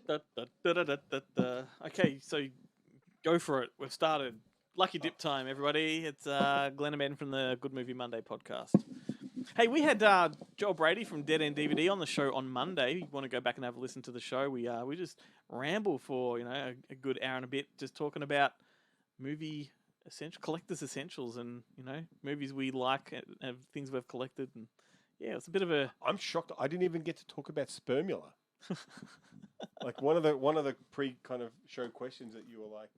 Da, da, da, da, da, da, da. Okay, so go for it. We've started. Lucky dip time, everybody. It's Glenn and Ben from the Good Movie Monday podcast. Hey, we had Joel Brady from Dead End DVD on the show on Monday. You want to go back and have a listen to the show? We just ramble for a good hour and a bit, just talking about movie collectors essentials, and movies we like and things we've collected. And yeah, it's a bit of a. I'm shocked. I didn't even get to talk about Spermula. Like one of the pre kind of show questions that you were like,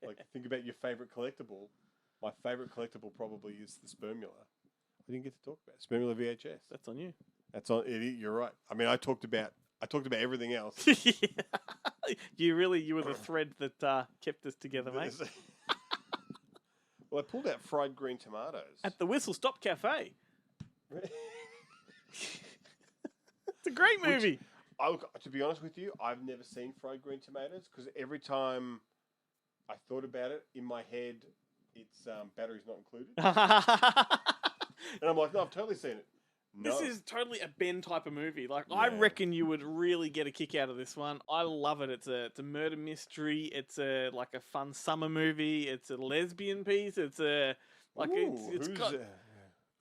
like think about your favorite collectible. My favorite collectible probably is the Spermula. I didn't get to talk about it. Spermula VHS. That's on you. That's on it. You're right. I mean, I talked about everything else. You were the thread that kept us together, mate. Well, I pulled out fried green tomatoes At the Whistle Stop Cafe. It's a great movie. To be honest with you, I've never seen fried green tomatoes because every time I thought about it in my head, it's batteries not included. And I'm like, no, I've totally seen it. No. This is totally a Ben type of movie. Like, yeah. I reckon you would really get a kick out of this one. I love it. It's a murder mystery. It's a fun summer movie. It's a lesbian piece. It's a it's got.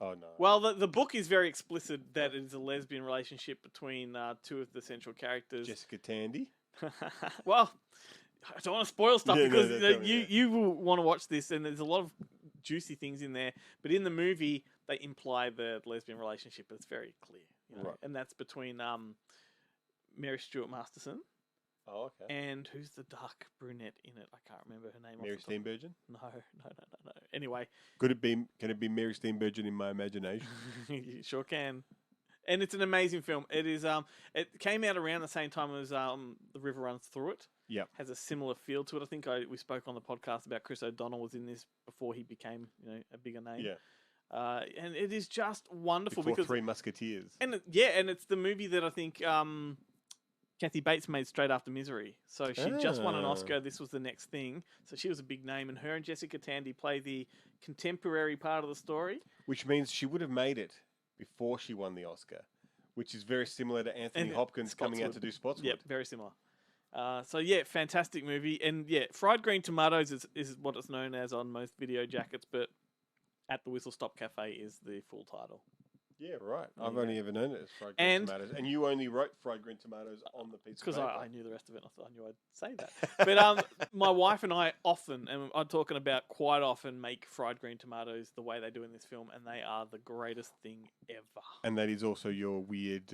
Oh no. Well, the book is very explicit that it is a lesbian relationship between two of the central characters. Jessica Tandy. Well, I don't want to spoil stuff because you will want to watch this, and there's a lot of juicy things in there. But in the movie, they imply the lesbian relationship. It's very clear, right. And that's between Mary Stuart Masterson. Oh, okay. And who's the dark brunette in it? I can't remember her name. Mary Steenburgen? No. Anyway. Can it be Mary Steenburgen in my imagination? You sure can. And it's an amazing film. It is. It came out around the same time as The River Runs Through It. Yep. Has a similar feel to it. I think we spoke on the podcast about Chris O'Donnell was in this before he became a bigger name. Yeah. And it is just wonderful before because Three Musketeers. And it's the movie that I think Kathy Bates made straight after Misery. So she just won an Oscar. This was the next thing. So she was a big name, and her and Jessica Tandy play the contemporary part of the story. Which means she would have made it before she won the Oscar, which is very similar to Anthony Hopkins coming out to do Spotswood. Yep, very similar. Fantastic movie. And fried green tomatoes is what it's known as on most video jackets, but At the Whistle Stop Cafe is the full title. Yeah, right. I've only ever known it as fried green tomatoes. And you only wrote fried green tomatoes on the piece of paper. Because I knew the rest of it. I knew I'd say that. But my wife and I often, and I'm talking about quite often, make fried green tomatoes the way they do in this film, and they are the greatest thing ever. And that is also your weird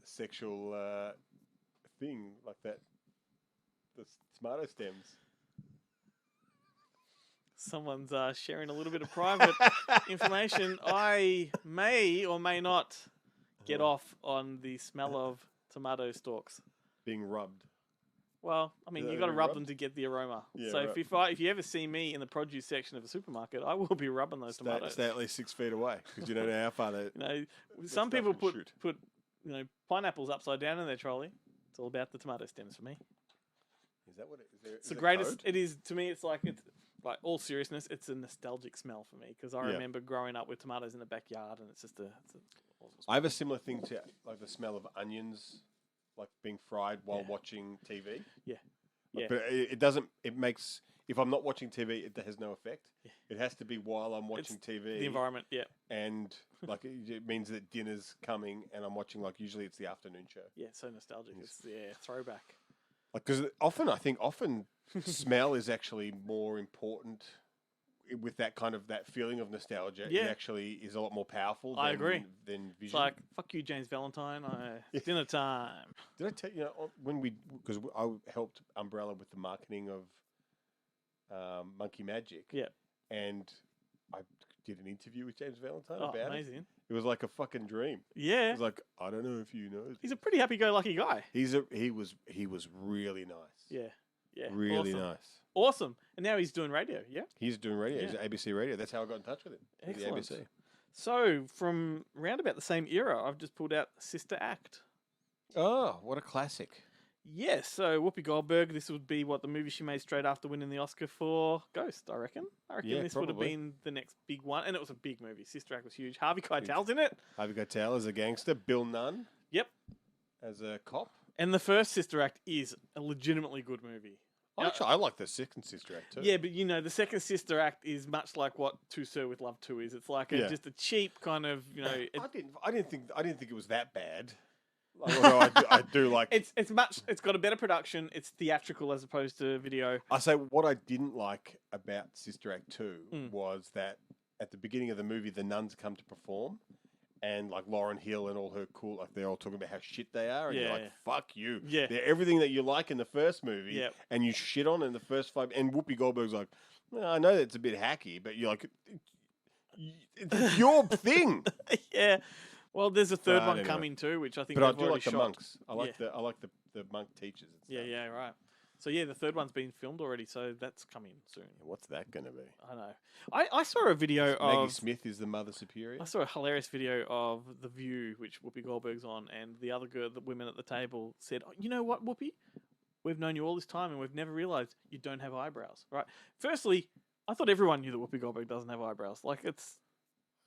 sexual thing, like that. The tomato stems. Someone's sharing a little bit of private information. I may or may not get off on the smell of tomato stalks being rubbed. Well, I mean, you got to rub them to get the aroma. Yeah, so right. if you ever see me in the produce section of a supermarket, I will be rubbing those tomatoes. Stay at least 6 feet away because you don't know how far they. Some people put pineapples upside down in their trolley. It's all about the tomato stems for me. Is that what it is? It's the greatest. It is to me. It's like all seriousness. It's a nostalgic smell for me because I remember growing up with tomatoes in the backyard, and it's just awesome I have a similar thing to like the smell of onions, like being fried while watching TV. Yeah, But it doesn't. It makes if I'm not watching TV, it has no effect. Yeah. It has to be while I'm watching TV. The environment, and like it means that dinner's coming, and I'm watching like usually it's the afternoon show. Yeah, so nostalgic. It's throwback. Because I think smell is actually more important with that kind of that feeling of nostalgia. Yeah. It actually is a lot more powerful. I agree. Than vision. It's like fuck you, James Valentine. Dinner time. Did I tell you when because I helped Umbrella with the marketing of Monkey Magic. Yeah. And I did an interview with James Valentine about amazing. it. It was like a fucking dream. Yeah. It was like, I don't know if you know this. He's a pretty happy-go-lucky guy. He was really nice. Yeah. Really awesome. nice. Awesome. And now he's doing radio, yeah? He's doing radio. Yeah. He's at ABC Radio. That's how I got in touch with him. Excellent. The ABC. So, from round about the same era, I've just pulled out Sister Act. Oh, what a classic. Yes, so Whoopi Goldberg, this would be the movie she made straight after winning the Oscar for Ghost, I reckon. This would have been the next big one, and it was a big movie. Sister Act was huge. Harvey Keitel's in it. Harvey Keitel as a gangster. Bill Nunn. Yep. As a cop. And the first Sister Act is a legitimately good movie. Actually, I like the second Sister Act too. Yeah, but the second Sister Act is much like what To Sir with Love 2 is. It's like just a cheap kind of, I didn't think it was that bad. Like, although I do like. It's got a better production. It's theatrical as opposed to video. I say what I didn't like about Sister Act 2 Mm. was that at the beginning of the movie, the nuns come to perform, and like Lauryn Hill and all her cool, like they're all talking about how shit they are, and you're like, fuck you. Yeah. They're everything that you like in the first movie, Yep. and you shit on in the first 5. And Whoopi Goldberg's like, well, I know that's a bit hacky, but you're like, it's your thing. Yeah. Well, there's a third But one anyway. coming too, which I think But I they've do already like the shot. monks. I like the monk teachers. And stuff. Yeah, right. So yeah, the third one's been filmed already, so that's coming soon. What's that going to be? I know. I saw a video Maggie of Smith is the Mother Superior. I saw a hilarious video of The View, which Whoopi Goldberg's on, and the other girl, the women at the table, said, "Oh, you know what, Whoopi? We've known you all this time, and we've never realised you don't have eyebrows." Right? Firstly, I thought everyone knew that Whoopi Goldberg doesn't have eyebrows. Like it's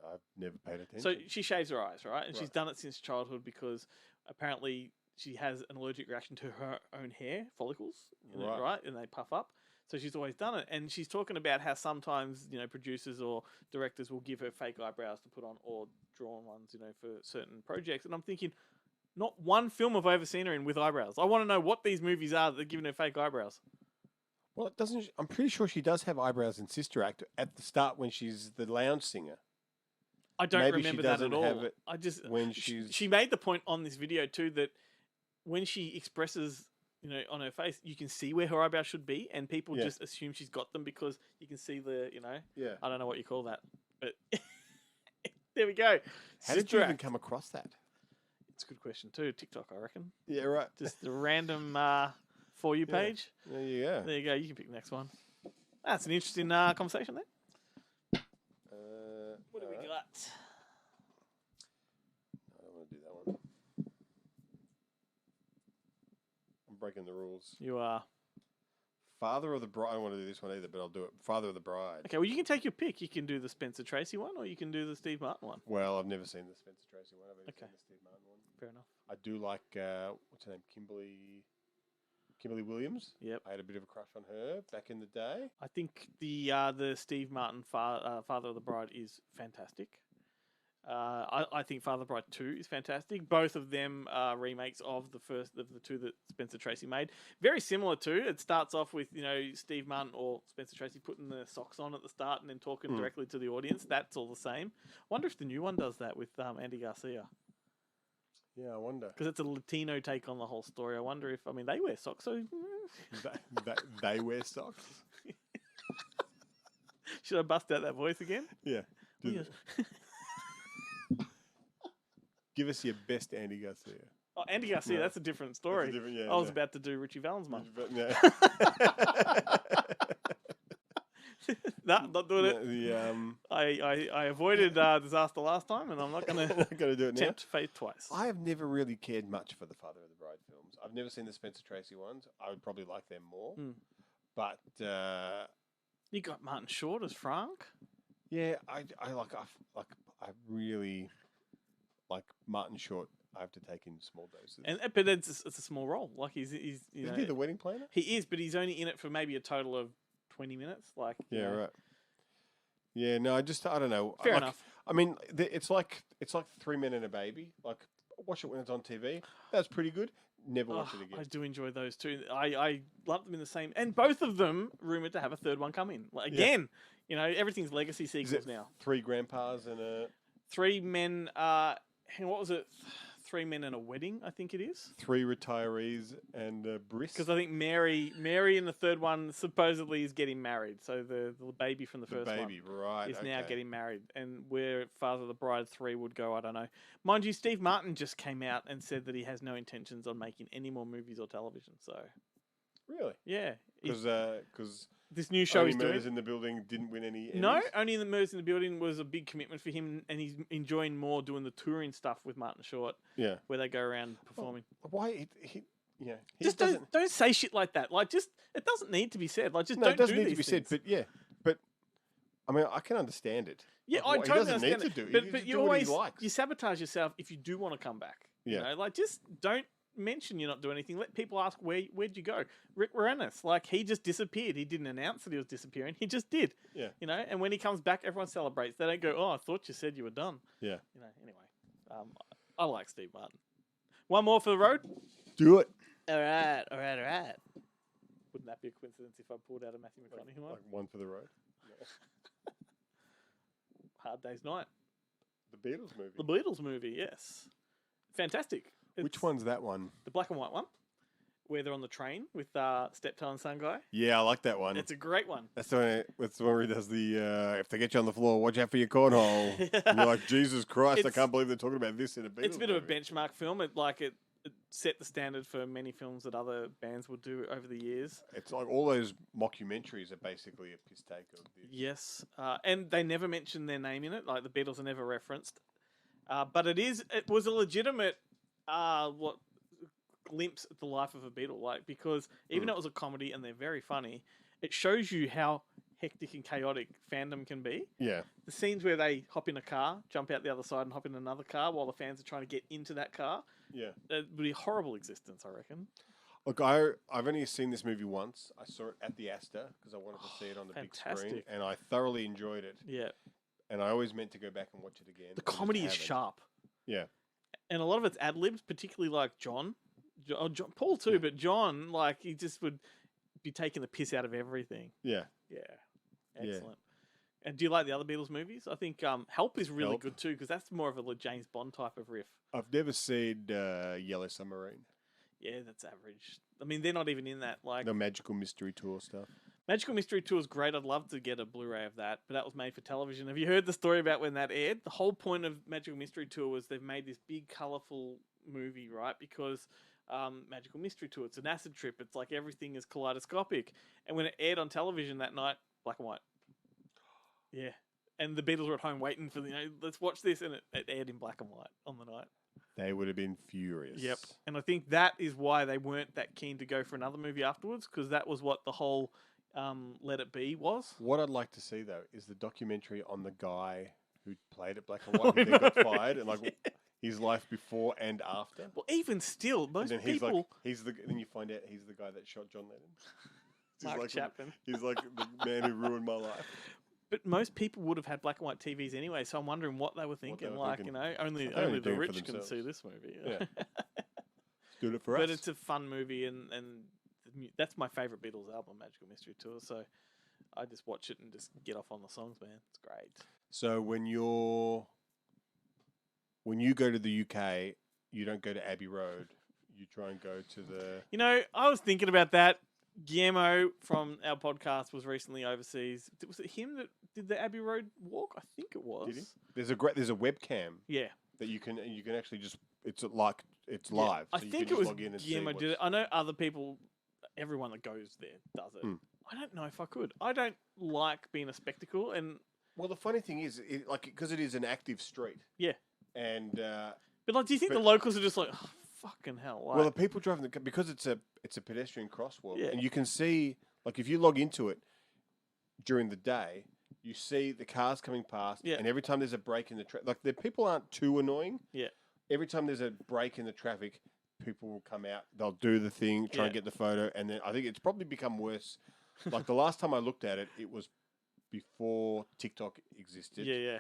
I've never paid attention. so she shaves her eyes, right? And she's Right. done it since childhood because apparently she has an allergic reaction to her own hair follicles, right? And they puff up. So she's always done it. And she's talking about how sometimes, producers or directors will give her fake eyebrows to put on or drawn ones, for certain projects. And I'm thinking, not one film have I ever seen her in with eyebrows. I want to know what these movies are that are giving her fake eyebrows. Well, it doesn't. I'm pretty sure she does have eyebrows in Sister Act at the start when she's the lounge singer. I don't Maybe remember she that doesn't at all. have it I just when she's. she made the point on this video too that when she expresses, on her face, you can see where her eyebrows should be, and people just assume she's got them because you can see the, Yeah. I don't know what you call that, but there we go. How did you even come across that? It's a good question too. TikTok, I reckon. Yeah, right. Just a random For You page. There you go. There you go. You can pick the next one. That's an interesting conversation there. What do we got? I don't want to do that one. I'm breaking the rules. You are. Father of the Bride. I don't want to do this one either, but I'll do it. Father of the Bride. Okay, well, you can take your pick. You can do the Spencer Tracy one, or you can do the Steve Martin one. Well, I've never seen the Spencer Tracy one. I've only seen the Steve Martin one. Fair enough. I do like what's her name, Kimberly Williams. Yep. I had a bit of a crush on her back in the day. I think the Steve Martin Father of the Bride is fantastic. I think Father of the Bride 2 is fantastic. Both of them are remakes of the first of the two that Spencer Tracy made. Very similar too. It starts off with Steve Martin or Spencer Tracy putting the socks on at the start and then talking directly to the audience. That's all the same. I wonder if the new one does that with Andy Garcia. Yeah, I wonder. Because it's a Latino take on the whole story. I wonder if they wear socks. So they wear socks. Should I bust out that voice again? Yeah. Oh, yes. Give us your best Andy Garcia. Oh, Andy Garcia, that's a different story. I was about to do Richie Valens' mum. Yeah. Nah, not doing it. I avoided disaster last time, and I'm not going to do it now. tempt fate twice. I have never really cared much for the Father of the Bride films. I've never seen the Spencer Tracy ones. I would probably like them more. But you got Martin Short as Frank. Yeah, I really like Martin Short. I have to take in small doses. But it's a small role. Like he's Isn't he the wedding planner? He is, but he's only in it for maybe a total of 20 minutes. Like right. Yeah, no, I don't know. Fair enough. I mean, it's like 3 Men and a Baby. Like, watch it when it's on TV. That's pretty good. Never watch it again. I do enjoy those too. I lump them in the same, and both of them rumored to have a third one coming. Like, again, everything's legacy sequels now. 3 grandpas and a 3 men. What was it? 3 men and a wedding. I think it is 3 retirees and a bris. Because I think Mary in the third one supposedly is getting married. So the baby from the first one is now getting married. And where Father of the Bride 3 would go, I don't know. Mind you, Steve Martin just came out and said that he has no intentions on making any more movies or television. So really, yeah, because this new show he's doing. Murders in the Building didn't win any Emmys? No, only the Murders in the Building was a big commitment for him, and he's enjoying more doing the touring stuff with Martin Short. Yeah, where they go around performing. Why? He just don't say shit like that. Like, just it doesn't need to be said. Like, just no, don't it doesn't do need to be things. said. But I mean, I can understand it. Yeah, like, I totally he doesn't understand need to do. But you do what he always likes. you sabotage yourself if you do want to come back. Yeah, like just don't mention you're not doing anything. Let people ask where'd you go. Rick Moranis, like he just disappeared. He didn't announce that he was disappearing. He just did. Yeah. You know, and when he comes back, everyone celebrates. They don't go, "Oh, I thought you said you were done." Yeah. You know. Anyway, I like Steve Martin. One more for the road. Do it. All right. Wouldn't that be a coincidence if I pulled out a Matthew McConaughey one? Like one for the road. Hard Day's Night. The Beatles movie. The Beatles movie, yes. Fantastic. Which one's that one? The black and white one, where they're on the train with Steptoe and Son Guy. Yeah, I like that one. It's a great one. That's the one where he does the, if they get you on the floor, watch out for your cornhole. And you're like, Jesus Christ, I can't believe they're talking about this in a Beatles It's a bit of a movie. benchmark film. It set the standard for many films that other bands would do over the years. It's like all those mockumentaries are basically a piss take of this. Yes, and they never mention their name in it. Like the Beatles are never referenced. But it was a legitimate glimpse at the life of a Beatle. Like because even though it was a comedy and they're very funny, it shows you how hectic and chaotic fandom can be. Yeah. The scenes where they hop in a car, jump out the other side, and hop in another car while the fans are trying to get into that car. Yeah. It would be a horrible existence, I reckon. Look, I've only seen this movie once. I saw it at the Astor because I wanted to see it on the big screen, Fantastic. and I thoroughly enjoyed it. Yeah. And I always meant to go back and watch it again. The comedy is sharp. Yeah. And a lot of it's ad-libs, particularly like John, Paul too, but John, like, he just would be taking the piss out of everything. Yeah. Yeah. Excellent. And do you like the other Beatles movies? I think Help is really good too, because that's more of a James Bond type of riff. I've never seen Yellow Submarine. Yeah, that's average. I mean, they're not even in that. Like The Magical Mystery Tour stuff. Magical Mystery Tour is great. I'd love to get a Blu-ray of that, but that was made for television. Have you heard the story about when that aired? The whole point of Magical Mystery Tour was they've made this big, colourful movie, right? Because Magical Mystery Tour, it's an acid trip. It's like everything is kaleidoscopic. And when it aired on television that night, black and white. Yeah. And the Beatles were at home waiting for, let's watch this. And it aired in black and white on the night. They would have been furious. Yep. And I think that is why they weren't that keen to go for another movie afterwards, because that was what the whole Let It Be was. What I'd like to see, though, is the documentary on the guy who played it black and white and then got fired, and his life before and after. Well, even still, most and then people... then you find out he's the guy that shot John Lennon. Mark Chapman. He's like the man who ruined my life. But most people would have had black and white TVs anyway, so I'm wondering what they were thinking. Only the rich can see this movie. Yeah. Doing it for us. But it's a fun movie, and that's my favourite Beatles album, Magical Mystery Tour. So I just watch it and just get off on the songs, man. It's great. So when you go to the UK, you don't go to Abbey Road. You try and go to the... I was thinking about that. Guillermo from our podcast was recently overseas. Was it him that did the Abbey Road walk? I think it was. Did he? There's a webcam. Yeah. That you can actually just it's live. Yeah. So I think it was Guillermo did it. I know other people, everyone that goes there does it. I don't know if I could. I don't like being a spectacle, and well, the funny thing is, because it is an active street. Yeah. And but do you think the locals are just like, oh, fucking hell? Like, well, the people driving because it's a pedestrian crosswalk, yeah. and you can see if you log into it during the day, you see the cars coming past, and every time there's a break in the traffic, the people aren't too annoying. Yeah. Every time there's a break in the traffic, people will come out. They'll do the thing, try and get the photo, and then I think it's probably become worse. Like the last time I looked at it, it was before TikTok existed. Yeah.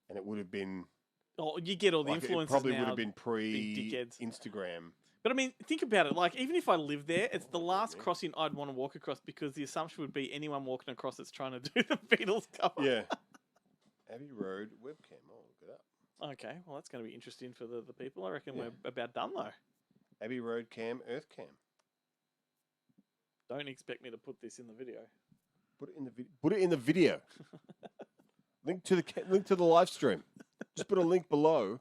And it would have been. Oh, you get all the influencers It probably now, would have been dickheads. Instagram. But I mean, think about it. Like, even if I lived there, it's the last crossing I'd want to walk across, because the assumption would be anyone walking across that's trying to do the Beatles cover. Yeah. Abbey Road webcam. I'll look it up. Okay, well, that's going to be interesting for the people. I reckon we're about done, though. Abbey Road cam, Earth cam. Don't expect me to put this in the video. Put it in the video. Link to the live stream. Just put a link below.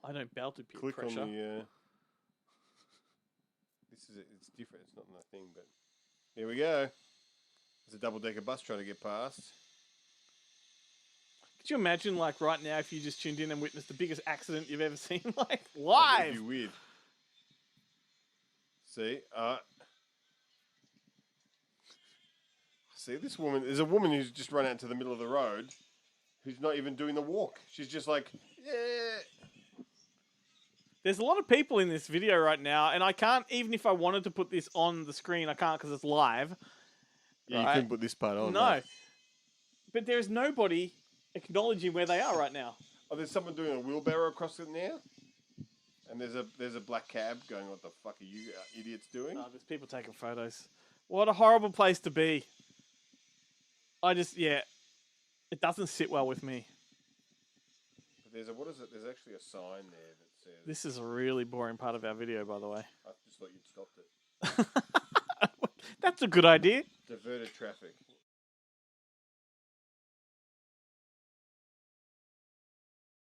I don't bow to peer Click pressure. on the. It's different. It's not in the thing, but here we go. There's a double-decker bus trying to get past. Could you imagine, like, right now, if you just tuned in and witnessed the biggest accident you've ever seen, like, live? That'd be weird. See, this woman. There's a woman who's just run out into the middle of the road, who's not even doing the walk. She's just like, yeah. There's a lot of people in this video right now, and I can't, even if I wanted to put this on the screen, I can't because it's live. Yeah, right? you couldn't put this part on. No. But there's nobody acknowledging where they are right now. Oh, there's someone doing a wheelbarrow across it now? And there's a black cab going, what the fuck are you idiots doing? Oh, there's people taking photos. What a horrible place to be. It doesn't sit well with me. But there's actually a sign there that says... This is a really boring part of our video, by the way. I just thought you'd stopped it. That's a good idea. Diverted traffic.